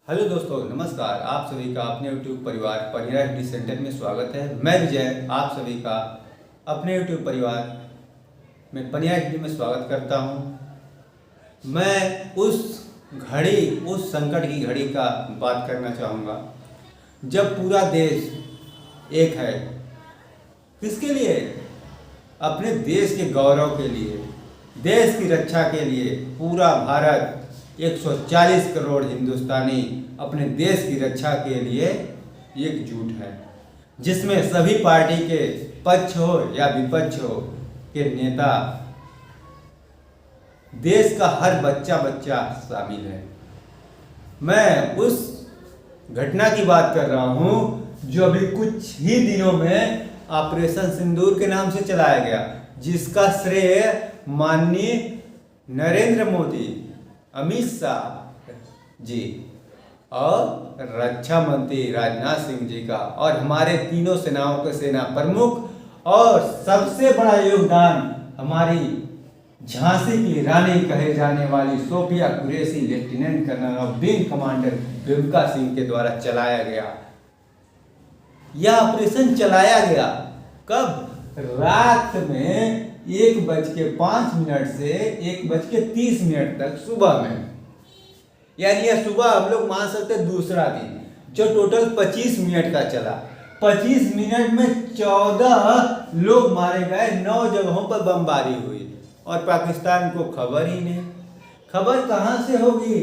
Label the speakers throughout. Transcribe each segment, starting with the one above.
Speaker 1: Hello दोस्तों, नमस्कार। आप सभी का अपने YouTube परिवार परिरा एफडी सेंटर में स्वागत है। मैं विजय आप सभी का अपने YouTube परिवार में परिरा एफडी में स्वागत करता हूं। मैं उस संकट की घड़ी का बात करना चाहूँगा जब पूरा देश एक है। किसके लिए? अपने देश के गौरव के लिए, देश की रक्षा के लिए पूरा भारत 140 करोड़ हिंदुस्तानी अपने देश की रक्षा के लिए एकजुट है, जिसमें सभी पार्टी के पक्ष हो या विपक्ष हो के नेता, देश का हर बच्चा शामिल है। मैं उस घटना की बात कर रहा हूं जो अभी कुछ ही दिनों में ऑपरेशन सिंदूर के नाम से चलाया गया, जिसका श्रेय माननीय नरेंद्र मोदी, अमित शाह जी और रक्षा मंत्री राजनाथ सिंह जी का, और हमारे तीनों सेनाओं के सेना प्रमुख, और सबसे बड़ा योगदान हमारी झांसी की रानी कहे जाने वाली सोफिया कुरैशी, लेफ्टिनेंट कर्नल और विंग कमांडर बिमका सिंह के द्वारा चलाया गया। यह ऑपरेशन चलाया गया कब? रात में 1:05 से 1:30 तक सुबह में, यानी यह सुबह हम लोग मान सकते हैं दूसरा दिन, जो टोटल 25 मिनट का चला। 25 मिनट में 14 लोग मारे गए, 9 जगहों पर बमबारी हुई और पाकिस्तान को खबर ही नहीं। खबर कहां से होगी?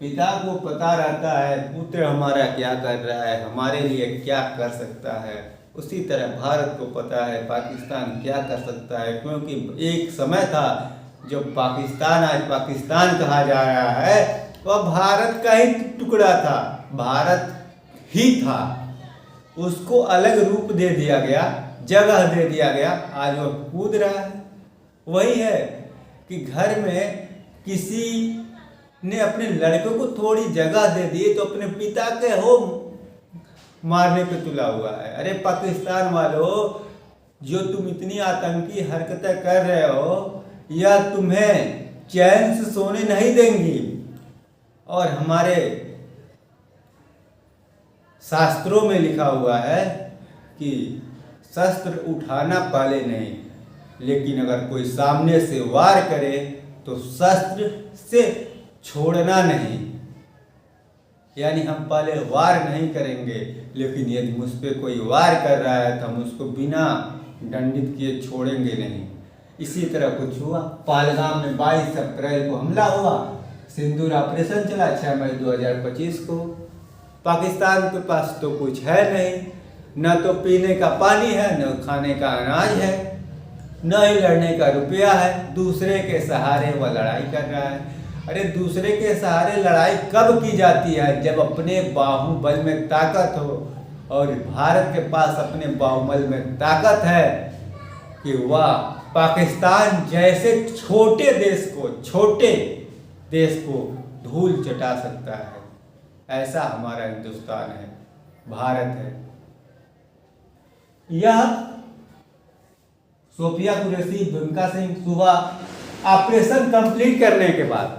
Speaker 1: पिता को पता रहता है पुत्र हमारा क्या कर रहा है, हमारे लिए क्या कर सकता है। उसी तरह भारत को पता है पाकिस्तान क्या कर सकता है, क्योंकि एक समय था जब पाकिस्तान आज पाकिस्तान कहा जा रहा है, वह भारत का ही टुकड़ा था, भारत ही था। उसको अलग रूप दे दिया गया, जगह दे दिया गया, आज वह कूद रहा है। वही है कि घर में किसी ने अपने लड़के को थोड़ी जगह दे दी तो अपने पिता के हो मारने पे तुला हुआ है। अरे पाकिस्तान वालों, जो तुम इतनी आतंकी हरकतें कर रहे हो, यह तुम्हें चैन से सोने नहीं देंगी। और हमारे शास्त्रों में लिखा हुआ है कि शस्त्र उठाना पहले नहीं, लेकिन अगर कोई सामने से वार करे तो शस्त्र से छोड़ना नहीं। यानी हम पहले वार नहीं करेंगे, लेकिन यदि मुझ पर कोई वार कर रहा है तो हम उसको बिना दंडित किए छोड़ेंगे नहीं। इसी तरह कुछ हुआ। पहलगाम में 22 अप्रैल को हमला हुआ, सिंदूर ऑपरेशन चला 6 मई 2025 को। पाकिस्तान के पास तो कुछ है नहीं, न तो पीने का पानी है, न खाने का अनाज है, न ही लड़ने का रुपया है। दूसरे के सहारे वह लड़ाई कर रहा है। अरे दूसरे के सहारे लड़ाई कब की जाती है? जब अपने बाहुबल में ताकत हो, और भारत के पास अपने बाहुबल में ताकत है कि वह पाकिस्तान जैसे छोटे देश को धूल चटा सकता है। ऐसा हमारा हिंदुस्तान है, भारत है। यह सोफिया कुरैशी, बिमका सिंह सुबह ऑपरेशन कंप्लीट करने के बाद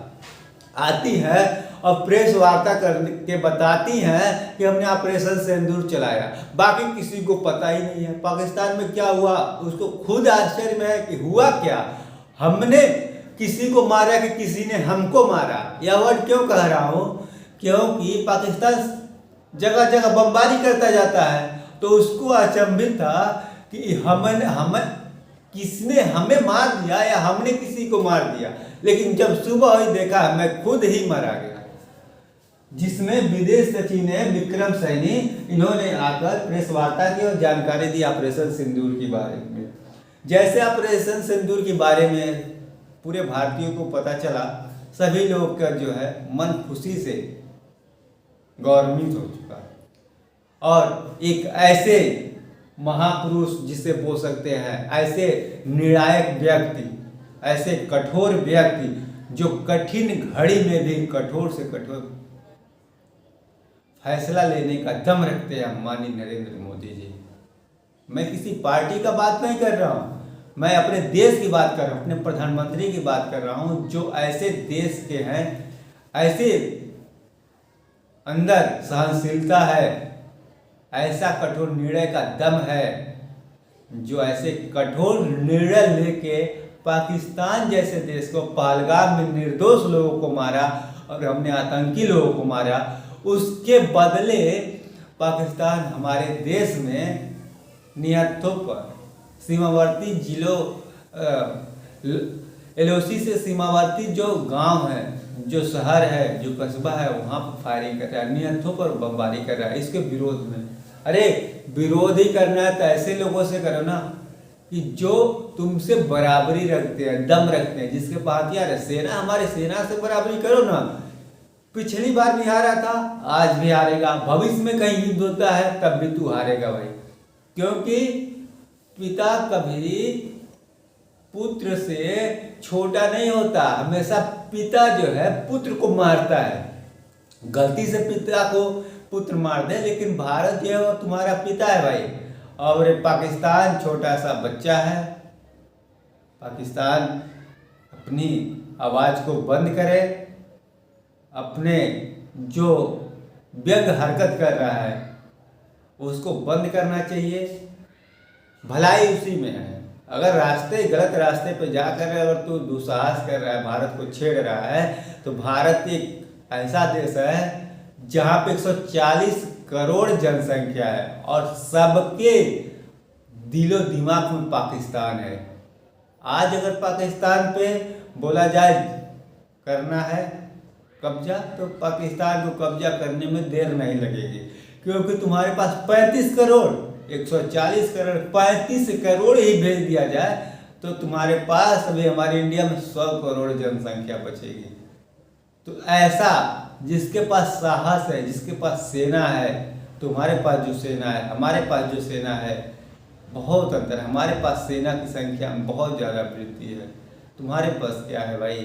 Speaker 1: आती है और प्रेस वार्ता करके बताती हैं कि हमने ऑपरेशन सिंदूर चलाया। बाकी किसी को पता ही नहीं है पाकिस्तान में क्या हुआ। उसको खुद आश्चर्य में है कि हुआ क्या, हमने किसी को मारा कि किसी ने हमको मारा। यह वर्ड क्यों कह रहा हूँ? क्योंकि पाकिस्तान जगह जगह बमबारी करता जाता है, तो उसको अचंभित था कि किसने हमें मार दिया या हमने किसी को मार दिया। लेकिन जब सुबह हुई देखा मैं खुद ही मारा गया, जिसमें विदेश सचिव ने विक्रम सैनी, इन्होंने आकर प्रेस वार्ता की और जानकारी दी ऑपरेशन सिंदूर के बारे में। जैसे ऑपरेशन सिंदूर के बारे में पूरे भारतीयों को पता चला, सभी लोग का जो है मन खुशी से गौरवान्वित हो चुका। और एक ऐसे महापुरुष जिसे बोल सकते हैं, ऐसे निर्णायक व्यक्ति, ऐसे कठोर व्यक्ति जो कठिन घड़ी में भी कठोर से कठोर फैसला लेने का दम रखते हैं, माननीय नरेंद्र मोदी जी। मैं किसी पार्टी का बात नहीं कर रहा हूँ, मैं अपने देश की बात कर रहा हूँ, अपने प्रधानमंत्री की बात कर रहा हूँ, जो ऐसे देश के हैं, ऐसी अंदर सहनशीलता है, ऐसा कठोर निर्णय का दम है, जो ऐसे कठोर निर्णय लेके पाकिस्तान जैसे देश को, पहलगाम में निर्दोष लोगों को मारा और हमने आतंकी लोगों को मारा, उसके बदले पाकिस्तान हमारे देश में निहत्थों पर सीमावर्ती जिलों एलओसी से सीमावर्ती जो गांव है, जो शहर है, जो कस्बा है, वहाँ पर फायरिंग कर रहा है, निहत्थों पर बमबारी कर रहा है इसके विरोध में। अरे विरोध ही करना है तो ऐसे लोगों से करो ना कि जो तुमसे बराबरी रखते हैं, दम रखते हैं, जिसके पास हथियार है। सेना, हमारे सेना से बराबरी करो ना। पिछली बार भी हारा था, आज भी हारेगा, भविष्य में कहीं युद्ध होता है तब भी तू हारेगा भाई, क्योंकि पिता कभी पुत्र से छोटा नहीं होता। हमेशा पिता जो है पुत्र को मारता है। गलती से पिता को पुत्र मार दे, लेकिन भारत जो है वो तुम्हारा पिता है भाई। और पाकिस्तान छोटा सा बच्चा है। पाकिस्तान अपनी आवाज़ को बंद करे, अपने जो व्यंग्य हरकत कर रहा है उसको बंद करना चाहिए। भलाई उसी में है। अगर गलत रास्ते पे जाकर अगर तू दुस्साहस कर रहा है, भारत को छेड़ रहा है, तो भारत एक ऐसा देश है जहाँ पे 140 करोड़ जनसंख्या है और सबके दिलो दिमाग में पाकिस्तान है। आज अगर पाकिस्तान पे बोला जाए करना है कब्जा, तो पाकिस्तान को कब्जा करने में देर नहीं लगेगी, क्योंकि तुम्हारे पास 35 करोड़ 140 करोड़ 35 करोड़ ही भेज दिया जाए तो तुम्हारे पास अभी हमारे इंडिया में 100 करोड़ जनसंख्या बचेगी। तो ऐसा जिसके पास साहस है, जिसके पास सेना है, तुम्हारे पास जो सेना है, हमारे पास जो सेना है, बहुत अंतर है। हमारे पास सेना की संख्या में बहुत ज़्यादा वृद्धि है, तुम्हारे पास क्या है भाई?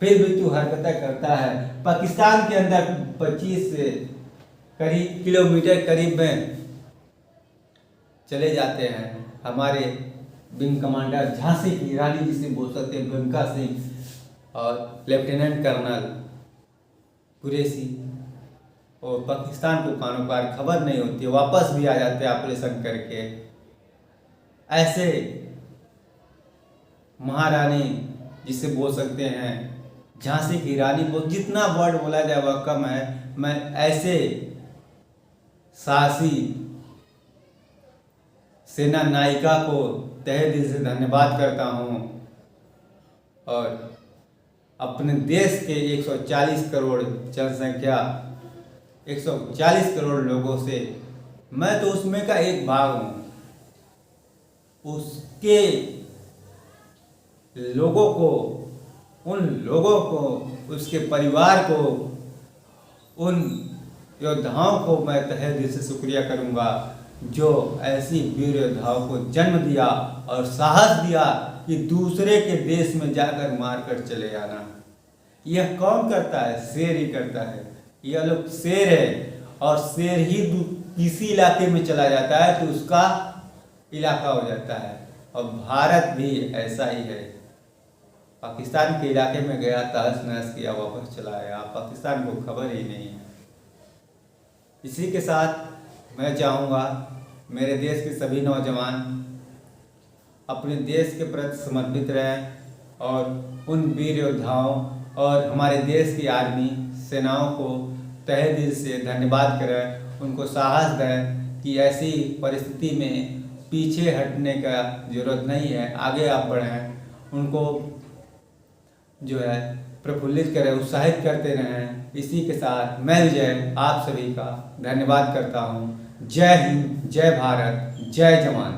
Speaker 1: फिर भी तू हरकतें करता है। पाकिस्तान के अंदर 25 किलोमीटर करीब में चले जाते हैं हमारे विंग कमांडर झांसी की रानी, जिसे बोल सकते हैं भूमिका सिंह और लेफ्टिनेंट कर्नल कुरैशी, और पाकिस्तान को कानों कार खबर नहीं होती, वापस भी आ जाते हैं ऑपरेशन करके। ऐसे महारानी जिसे बोल सकते हैं झांसी की रानी, जितना वर्ड बोला जाए वह कम है। मैं ऐसे साहसी सेना नायिका को तहे दिल से धन्यवाद करता हूँ, और अपने देश के 140 करोड़ जनसंख्या, 140 करोड़ लोगों से मैं तो उसमें का एक भाग हूँ। उसके लोगों को, उन लोगों को, उसके परिवार को, उन योद्धाओं को मैं तहे दिल से शुक्रिया करूँगा जो ऐसी वीर योद्धाओं को जन्म दिया और साहस दिया कि दूसरे के देश में जाकर मार कर चले आना। यह कौन करता है? शेर ही करता है। यह लोग शेर है, और शेर ही किसी इलाके में चला जाता है तो उसका इलाका हो जाता है। और भारत भी ऐसा ही है। पाकिस्तान के इलाके में गया, तहस नहस किया, वापस चला आया, पाकिस्तान को खबर ही नहीं है। इसी के साथ मैं चाहूँगा मेरे देश के सभी नौजवान अपने देश के प्रति समर्पित रहें और उन वीर योद्धाओं और हमारे देश की आर्मी सेनाओं को तहे दिल से धन्यवाद करें, उनको साहस दें कि ऐसी परिस्थिति में पीछे हटने का ज़रूरत नहीं है, आगे आप बढ़ें। उनको जो है प्रफुल्लित करें, उत्साहित करते रहें। इसी के साथ मैं विजय आप सभी का धन्यवाद करता हूँ। जय हिंद, जय भारत, जय जवान।